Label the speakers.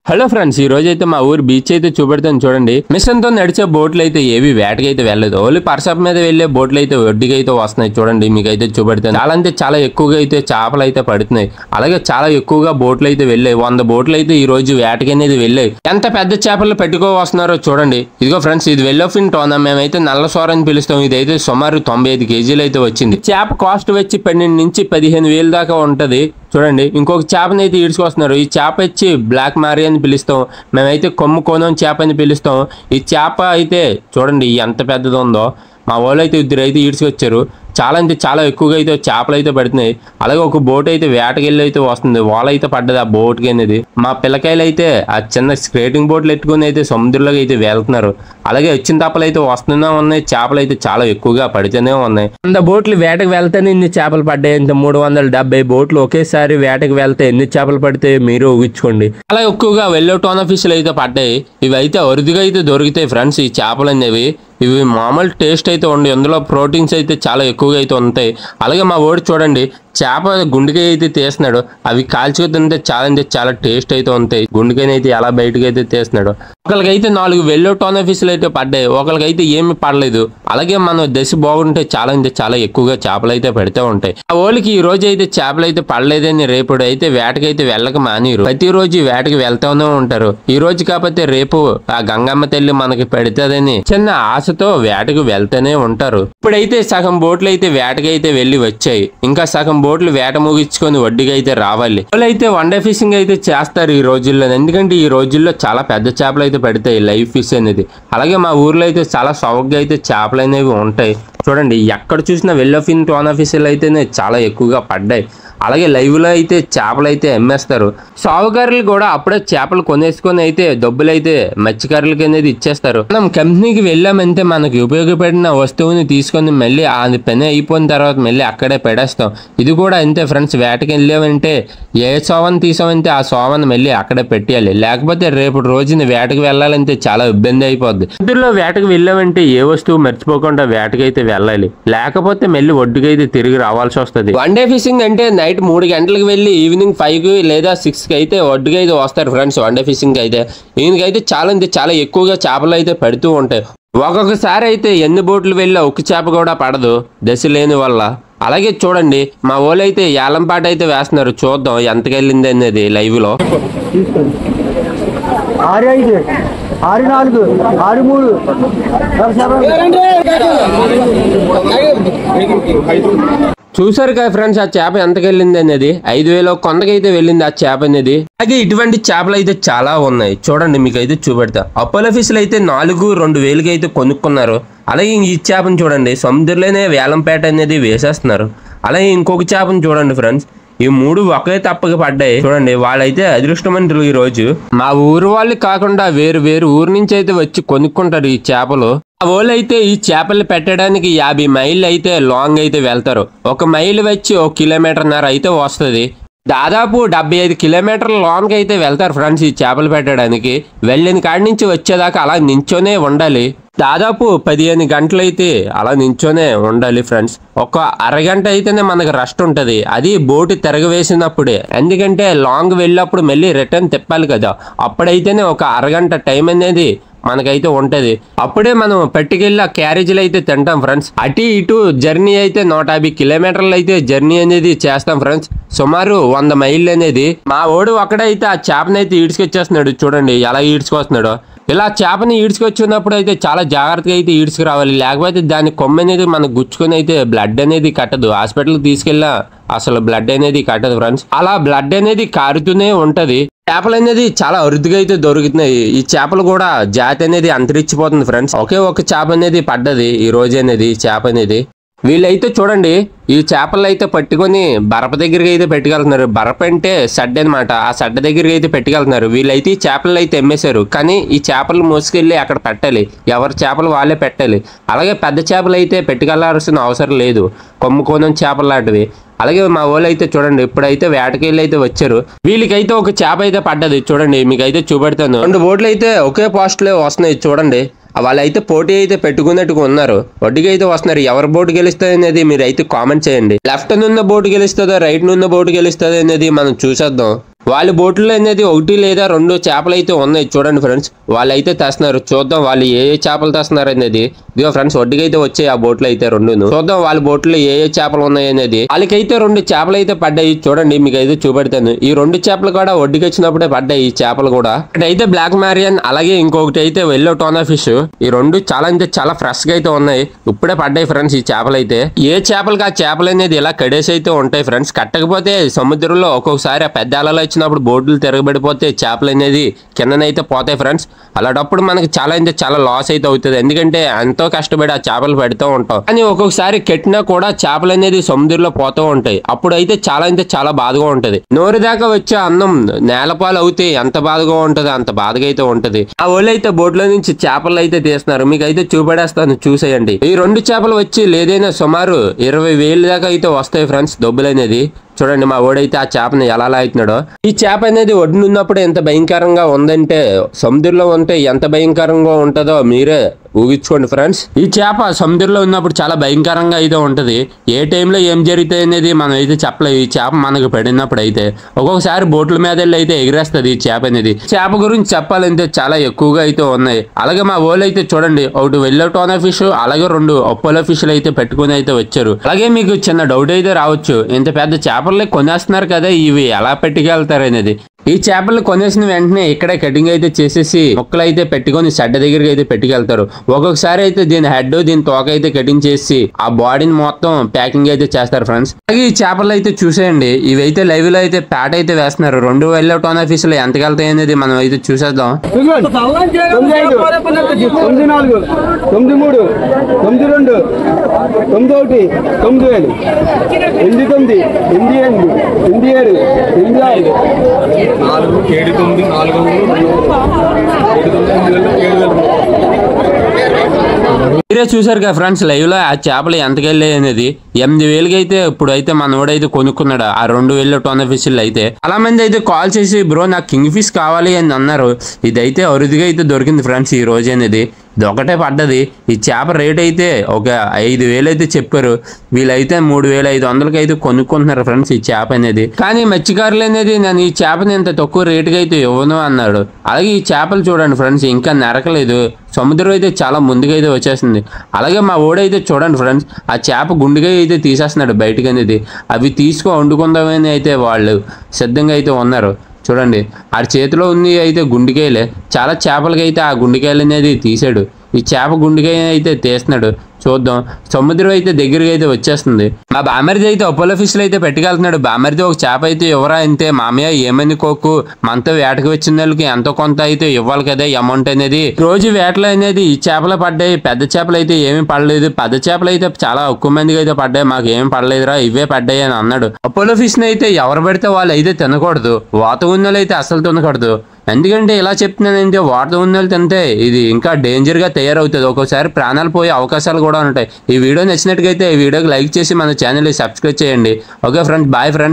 Speaker 1: Hello friends, ఈ రోజు అయితే మా ఊరు బీచ్ అయితే చూపెడతాను చూడండి. మిషన్ తో నడిచే బోట్లు అయితే ఏవి వేటకైతే వెళ్ళలేదు. ఓన్లీ పర్సప్ మీద వెళ్లే బోట్లు అయితే ఒడ్డుగా అయితే వస్తున్నాయి చూడండి. మీకైతే చూపెడతాను. చాలా అంటే చాలా ఎక్కువగా అయితే చేపలు అయితే పడుతున్నాయి. అలాగే చాలా ఎక్కువగా బోట్లు అయితే వెళ్ళాయి. 100 బోట్లు అయితే ఈ రోజు వేటకి అనేది వెళ్ళాయి. ఎంత పెద్ద చేపలు పెట్టుకో వస్తున్నారో చూడండి. ఇదిగో ఫ్రెండ్స్, ఇది వెల్లోఫిన్ టోనా. మేమైతే నల్ల సోర అని పిలుస్తాం. ఇదైతే సుమారు 95 కేజీలు అయితే వచ్చింది. చేప కాస్ట్ వచ్చి 12 నుంచి 15,000 దాకా ఉంటది చూడండి. ఇంకొక చేపని అయితే ఈడ్చుకొస్తున్నారు. ఈ చేప వచ్చి బ్లాక్ మారీ అని పిలుస్తాం. మేమైతే కొమ్ము కోనం చేప అని పిలుస్తాం. ఈ చేప అయితే చూడండి ఎంత పెద్దది ఉందో. మా వాళ్ళు అయితే ఇద్దరు అయితే ఈడ్చుకొచ్చారు. చాలా అంటే చాలా ఎక్కువగా అయితే చేపలు అయితే పడుతున్నాయి. అలాగే ఒక బోట్ అయితే వేటకెళ్ళి అయితే వస్తుంది. వాళ్ళ అయితే పడ్డది ఆ బోట్కి అనేది. మా పిల్లకాయలు అయితే ఆ చిన్న స్కేటింగ్ బోట్లు ఎట్టుకుని అయితే సముద్రంలోకి అయితే వెళ్తున్నారు. అలాగే వచ్చిన తప్పలు అయితే వస్తూనే ఉన్నాయి. చేపలు అయితే చాలా ఎక్కువగా పడుతూనే ఉన్నాయి. 100 బోట్లు వేటకు వెళ్తేనే ఇన్ని చేపలు పడ్డాయి. ఇంత 370 బోట్లు ఒకేసారి వేటకు వెళ్తే ఎన్ని చేపలు పడితే మీరు ఊహించుకోండి. అలా ఎక్కువగా వెల్లో టోనా ఫిష్లు అయితే పడ్డాయి. ఇవి అయితే అరుదుగా అయితే దొరుకుతాయి ఫ్రెండ్స్. ఈ చేపలు అనేవి ఇవి మామూలు టేస్ట్ అయితే ఉండి ఇందులో ప్రోటీన్స్ అయితే చాలా ఎక్కువగా అయితే ఉంటాయి. అలాగే మా ఓడి చూడండి చేప గుండెకాయ అయితే తీస్తున్నాడు. అవి కాల్చుకు తింటే చాలా అంటే చాలా టేస్ట్ అయితే ఉంటాయి. గుండెకాయని అయితే ఎలా బయటకు అయితే తీస్తున్నాడు. ఒకరికైతే 4 వెల్లో టోనా ఫిష్లు అయితే పడ్డాయి. ఒకరికైతే ఏమి పడలేదు. అలాగే మన దశ బాగుంటే చాలా అంటే చాలా ఎక్కువగా చేపలు అయితే పెడుతూ ఉంటాయి. ఆ ఓళ్ళకి ఈ రోజు అయితే చేపలు అయితే పడలేదని రేపు అయితే వేటకైతే వెళ్ళక మానేరు. ప్రతిరోజు వేటకి వెళ్తూనే ఉంటారు. ఈ రోజు కాకపోతే రేపు ఆ గంగమ్మ తల్లి మనకి పెడతాదని చిన్న ఆశతో వేటకు వెళ్తూనే ఉంటారు. ఇప్పుడైతే సగం బోట్లు అయితే వేటకి అయితే వెళ్ళి వచ్చాయి. ఇంకా సగం బోట్లు వేట ముగించుకొని వడ్డీగా అయితే రావాలి. వాళ్ళైతే వన్డే ఫిషింగ్ అయితే చేస్తారు ఈ రోజుల్లో. ఎందుకంటే ఈ రోజుల్లో చాలా పెద్ద చేపలు అయితే పడతాయి, లైవ్ ఫిష్ అనేది. అలాగే మా ఊర్లో అయితే చాలా సౌకగా అయితే చేపలు అనేవి ఉంటాయి చూడండి. ఎక్కడ చూసినా వెల్లోఫిన్ టోనా ఫిష్లు అయితేనే చాలా ఎక్కువగా పడ్డాయి. అలాగే లైవ్ లో అయితే చేపలు అయితే అమ్మేస్తారు. సాగుకారులు కూడా అప్పుడే చేపలు కొనేసుకొని అయితే డబ్బులు అయితే మత్స్యకారులకి అనేది ఇచ్చేస్తారు. మనం కంపెనీకి వెళ్ళామంటే మనకి ఉపయోగపడిన వస్తువుని తీసుకొని మళ్ళీ ఆ పని అయిపోయిన తర్వాత మళ్ళీ అక్కడే పెడేస్తాం. ఇది కూడా అంతే ఫ్రెండ్స్. వేటకి వెళ్ళామంటే ఏ సోవను తీసామంటే ఆ సోవను మళ్ళీ అక్కడే పెట్టేయాలి. లేకపోతే రేపు రోజున వేటకి వెళ్ళాలంటే చాలా ఇబ్బంది అయిపోద్ది. ఇందులో వేటకి వెళ్ళామంటే ఏ వస్తువు మర్చిపోకుండా వేటకి అయితే వెళ్ళాలి. లేకపోతే మళ్ళీ ఒడ్డుకైతే తిరిగి రావాల్సి వస్తుంది. వన్ డే ఫిషింగ్ అంటే నైట్ 3 గంటలకు వెళ్ళి ఈవినింగ్ 5 లేదా 6 అయితే ఒడ్డుగా అయితే వస్తారు ఫ్రెండ్స్. వన్ డే ఫిషింగ్ అయితే ఈయనకైతే చాలా ఎక్కువగా చేపలు అయితే పడుతూ ఉంటాయి. ఒక్కొక్కసారి అయితే ఎన్ని బోట్లు వెళ్ళా ఒక్క చేప కూడా పడదు దశ లేని వల్ల. అలాగే చూడండి మా వాళ్ళు అయితే ఏలంపాట అయితే వేస్తున్నారు. చూద్దాం ఎంతకెళ్ళింది అనేది లైవ్ లో.
Speaker 2: 6-5 6-4 6-3
Speaker 1: చూసారు కదా ఫ్రెండ్స్ ఆ చేప ఎంతకెళ్ళింది అనేది. 5,000 కొందకైతే వెళ్ళింది ఆ చేప అనేది. అలాగే ఇటువంటి చేపలు అయితే చాలా ఉన్నాయి చూడండి. మీకు అయితే చూపెడతా. అపోలో ఫిష్లు అయితే 4,2,000కి అయితే కొనుక్కున్నారు. అలాగే ఈ చేపను చూడండి సముద్రంలోనే వేలంపేట అనేది వేసేస్తున్నారు. అలాగే ఇంకొక చేపను చూడండి ఫ్రెండ్స్. ఈ 3 ఒకే తప్పక పడ్డాయి చూడండి. వాళ్ళైతే అదృష్టవంతులు. ఈ రోజు మా ఊరు వాళ్ళు కాకుండా వేరు ఊరు నుంచి అయితే వచ్చి కొనుక్కుంటారు ఈ చేపలు. ఆ వాళ్ళు అయితే ఈ చేపలు పెట్టడానికి 50 మైళ్ళు అయితే లాంగ్ అయితే వెళ్తారు. 1 మైలు వచ్చి 1 కిలోమీటర్న్నర అయితే వస్తుంది. దాదాపు 75 కిలోమీటర్ల లాంగ్ అయితే వెళ్తారు ఫ్రెండ్స్ ఈ చేపలు పెట్టడానికి. వెళ్ళిన కాడి నుంచి వచ్చేదాకా అలా నించోనే ఉండాలి. దాదాపు 15 గంటలు అయితే అలా నించోనే ఉండాలి ఫ్రెండ్స్. ఒక అరగంట అయితేనే మనకు రెస్ట్ ఉంటుంది. అది బోటు తిరగవేసినప్పుడే. ఎందుకంటే లాంగ్ వెళ్ళినప్పుడు మళ్ళీ రిటర్న్ తిప్పాలి కదా. అప్పుడైతేనే ఒక అరగంట టైం అనేది మనకైతే ఉంటది. అప్పుడే మనం పట్టుకెళ్ళి ఆ క్యారేజీలు అయితే తింటాం ఫ్రెండ్స్. అటు ఇటు జర్నీ అయితే 150 కిలోమీటర్లు అయితే జర్నీ అనేది చేస్తాం ఫ్రెండ్స్. సుమారు 100 మైళ్ళు అనేది. మా ఓడు ఒక్కడైతే ఆ చేపనైతే ఈడ్చుకొచ్చేస్తున్నాడు. చూడండి ఎలా ఈడ్చుకొస్తున్నాడు. ఇలా చేపని ఈడ్చుకొచ్చినప్పుడు అయితే చాలా జాగ్రత్తగా అయితే ఈడ్చుకురావాలి. లేకపోతే దాని కొమ్మ అనేది మనకు గుచ్చుకొని అయితే బ్లడ్ అనేది కట్టదు. హాస్పిటల్కి తీసుకెళ్ళా అసలు బ్లడ్ అనేది కట్టదు ఫ్రెండ్స్. అలా బ్లడ్ అనేది కారుతూనే ఉంటది. చేపలు అనేది చాలా అరుదుగా అయితే దొరుకుతున్నాయి. ఈ చేపలు కూడా జాతి అనేది అంతరించిపోతుంది ఫ్రెండ్స్. ఒకే ఒక చేప అనేది పడ్డది ఈ రోజు అనేది చేప అనేది. వీళ్ళైతే చూడండి ఈ చేపలు అయితే పట్టుకొని బరప దగ్గరికి అయితే పెట్టుకెళ్తున్నారు. బరప అంటే సడ్డ అనమాట. ఆ సడ్డ దగ్గరికి అయితే పెట్టుకెళ్తున్నారు. వీళ్ళైతే ఈ చేపలు అయితే అమ్మేశారు. కానీ ఈ చేపలు మోసుకెళ్ళి అక్కడ పెట్టాలి. ఎవరి చేపలు వాళ్ళే పెట్టాలి. అలాగే పెద్ద చేపలు అయితే పెట్టుకెళ్లాల్సిన అవసరం లేదు. కొమ్ముకోనం చేపలు లాంటివి. అలాగే మా వాళ్ళు అయితే చూడండి ఇప్పుడైతే వేటకెళ్ళి అయితే వచ్చారు. వీళ్ళకైతే ఒక చేప అయితే పడ్డది చూడండి. మీకైతే చూపెడతాను. 2 బోట్లు అయితే ఒకే పోస్ట్ లో వస్తున్నాయి చూడండి. వాళ్ళైతే పోటీ అయితే పెట్టుకున్నట్టుగా ఉన్నారు. వడ్డీకి అయితే వస్తున్నారు. ఎవరి బోటు గెలుస్తుంది అనేది మీరు అయితే కామెంట్ చేయండి. లెఫ్ట్ నున్న బోటు గెలుస్తుందో రైట్ నున్న బోటు గెలుస్తుందో అనేది మనం చూసేద్దాం. వాళ్ళ బోట్లో అనేది 1 లేదా 2 చేపలు అయితే ఉన్నాయి చూడండి ఫ్రెండ్స్. వాళ్ళు అయితే తెస్తున్నారు, చూద్దాం వాళ్ళు ఏ చేపలు తెస్తున్నారు అనేది. ఇదిగో ఫ్రెండ్స్ ఒడ్డుకి అయితే వచ్చాయి ఆ బోట్లు అయితే 2ను. చూద్దాం వాళ్ళ బోట్లో ఏ చేపలు ఉన్నాయి అనేది. వాళ్ళకైతే 2 చేపలు అయితే పడ్డాయి చూడండి, మీకు అయితే చూపెడతాను. ఈ 2 చేపలు కూడా ఒడ్డుకి వచ్చినప్పుడే పడ్డాయి ఈ చేపలు కూడా. అయితే బ్లాక్ మారియన్, అలాగే ఇంకొకటి అయితే వెల్లో టోనా ఫిష్. ఈ 2 చాలా అంటే చాలా ఫ్రెష్ గా అయితే ఉన్నాయి, ఇప్పుడే పడ్డాయి ఫ్రెండ్స్ ఈ చేపలు అయితే. ఏ చేపలకి ఆ చేపలు అనేది ఇలా కడేసి అయితే ఉంటాయి ఫ్రెండ్స్. కట్టకపోతే సముద్రంలో ఒక్కొక్కసారి ఆ పెద్ద అలలు వచ్చినప్పుడు బోట్లు తిరగబడిపోతే చేపలు అనేది కిందనైతే పోతాయి ఫ్రెండ్స్. అలాంటప్పుడు మనకి చాలా అంటే చాలా లాస్ అయితే అవుతుంది, ఎందుకంటే ఎంతో కష్టపడి ఆ చేపలు పెడుతూ ఉంటాం. కానీ ఒక్కొక్కసారి కెట్టినా కూడా చేపలు అనేది సముద్రంలో పోతూ ఉంటాయి, అప్పుడు అయితే చాలా అంటే చాలా బాధగా ఉంటది. నోరు దాకా వచ్చే అన్నం నేలపాలు అవుతే ఎంత బాధగా ఉంటది అంత బాధగా అయితే ఉంటది. ఆ వాళ్ళు అయితే బోట్లో నుంచి చేపలు అయితే తీస్తున్నారు, మీకు అయితే చూపెడేస్తాను చూసేయండి. ఈ 2 చేపలు వచ్చి లేదైనా సుమారు 20,000 దాకా అయితే వస్తాయి ఫ్రెండ్స్ డబ్బులు అనేది. చూడండి మా ఓడైతే ఆ చేపని ఎలా లాగుతున్నాడో. ఈ చేప అనేది ఒడ్డునున్నప్పుడు ఎంత భయంకరంగా ఉందంటే సముద్రంలో ఉంటే ఎంత భయంకరంగా ఉంటుందో మీరే ఊహించుకోండి ఫ్రెండ్స్. ఈ చేప సముద్రంలో ఉన్నప్పుడు చాలా భయంకరంగా అయితే ఉంటది. ఏ టైంలో ఏం జరుగుతాయి అనేది మనం అయితే చెప్పలేము. ఈ చేప మనకు పడినప్పుడు అయితే ఒక్కొక్కసారి బోట్ల మీద అయితే ఎగిరేస్తుంది ఈ చేప అనేది. చేప గురించి చెప్పాలంటే చాలా ఎక్కువగా అయితే ఉన్నాయి. అలాగే మా ఓళ్ళు అయితే చూడండి, ఒకటి వెల్లో టోనా ఫిష్, అలాగే 2 అపోలో ఫిష్లు అయితే పెట్టుకుని అయితే వచ్చారు. అలాగే మీకు చిన్న డౌట్ అయితే రావచ్చు, ఇంత పెద్ద చేపల్ని కొనేస్తున్నారు కదా, ఇవి ఎలా పెట్టుకెళ్తారు అనేది. ఈ చేపలు కొనేసిన వెంటనే ఇక్కడే కటింగ్ అయితే చేసేసి మొక్కలు అయితే పెట్టుకొని షెడ్ దగ్గరికి అయితే పెట్టుకెళ్తారు. ఒక్కొక్కసారి అయితే దీని హెడ్ దీని తోక అయితే కటింగ్ చేసి ఆ బాడీని మొత్తం ప్యాకింగ్ అయితే చేస్తారు ఫ్రెండ్స్. అలాగే ఈ చేపలు అయితే చూసేయండి, ఇవి అయితే లైవ్ లో అయితే ప్యాట్ అయితే వేస్తున్నారు. 2 వెల్లో టోనా ఫిష్లు ఎంతకి వెళ్తాయి అనేది మనం అయితే చూసేద్దాం.
Speaker 2: 95, 94, 93, 92, 91, 9000, 89, 88, 87, 86, 7, 9, 400,
Speaker 1: మీరే చూసారు కదా ఫ్రెండ్స్ లైవ్ లో ఆ చేపలు ఎంతకి వెళ్ళాయి అనేది. 8,000కి అయితే ఇప్పుడు అయితే మనోడైతే కొనుక్కున్నాడు ఆ 2 వెల్లో టోనా ఫిష్లు అయితే. చాలా మంది అయితే కాల్ చేసి బ్రో నాకు కింగ్ ఫిష్ కావాలి అని అన్నారు. ఇదైతే అరుదుగా అయితే దొరికింది ఫ్రెండ్స్ ఈ రోజు అనేది. ఇది ఒకటే పడ్డది. ఈ చేప రేట్ అయితే ఒక 5,000 అయితే చెప్పారు, వీళ్ళైతే 3,500కి అయితే కొనుక్కుంటున్నారు ఫ్రెండ్స్ ఈ చేప అనేది. కానీ మత్స్యకారులు అనేది నేను ఈ చేపని ఇంత తక్కువ రేటుకి అయితే ఇవ్వను అన్నాడు. అలాగే ఈ చేపలు చూడండి ఫ్రెండ్స్ ఇంకా నరకలేదు, సముద్రం అయితే చాలా ముందుగా అయితే వచ్చేసింది. అలాగే మా ఓడైతే చూడండి ఫ్రెండ్స్ ఆ చేప గుండెగా అయితే తీసేస్తున్నాడు బయటకు అనేది. అవి వండుకుందామని అయితే వాళ్ళు సిద్ధంగా అయితే ఉన్నారు. చూడండి ఆ చేతిలో ఉంది అయితే గుండెకాయలే. చాలా చేపలకి అయితే ఆ గుండెకాయలు అనేది తీసాడు. ఈ చేప గుండెకాయ అయితే తీస్తున్నాడు. చూద్దాం, సముద్రం అయితే దగ్గరికి అయితే వచ్చేస్తుంది. మా బామర్ది అయితే అపోలో ఫిష్లు అయితే పెట్టుకెళ్తున్నాడు. బామర్ది ఒక చేప అయితే ఇవ్వరా అంటే, మామయ్య ఏమని కోకు, మనతో వేటకు వచ్చిన వాళ్ళకి ఎంతో కొంత అయితే ఇవ్వాలి కదా అమౌంట్ అనేది. రోజు వేటలు అనేది ఈ చేపలు పడ్డాయి, పెద్ద చేపలు అయితే ఏమీ పడలేదు. పెద్ద చేపలు అయితే చాలా ఎక్కువ మందికి అయితే పడ్డాయి, మాకు ఏమి పడలేదురా ఇవే పడ్డాయి అని అన్నాడు. అపోలో ఫిష్ ని అయితే ఎవరు పెడితే వాళ్ళు అయితే తినకూడదు, వాత ఉన్నోళ్ళు అయితే అసలు తినకూడదు. ఎందుకంటే ఇలా చెప్తున్నానంటే వాటర్ ఉన్నోళ్ళు తింటే ఇది ఇంకా డేంజర్ గా తయారవుతుంది, ఒక్కోసారి ప్రాణాలు పోయే అవకాశాలు కూడా ఉంటాయి. ఈ వీడియో నచ్చినట్టుగా అయితే ఈ వీడియోకి లైక్ చేసి మన ఛానల్ సబ్స్క్రైబ్ చేయండి. Okay friends, bye friends.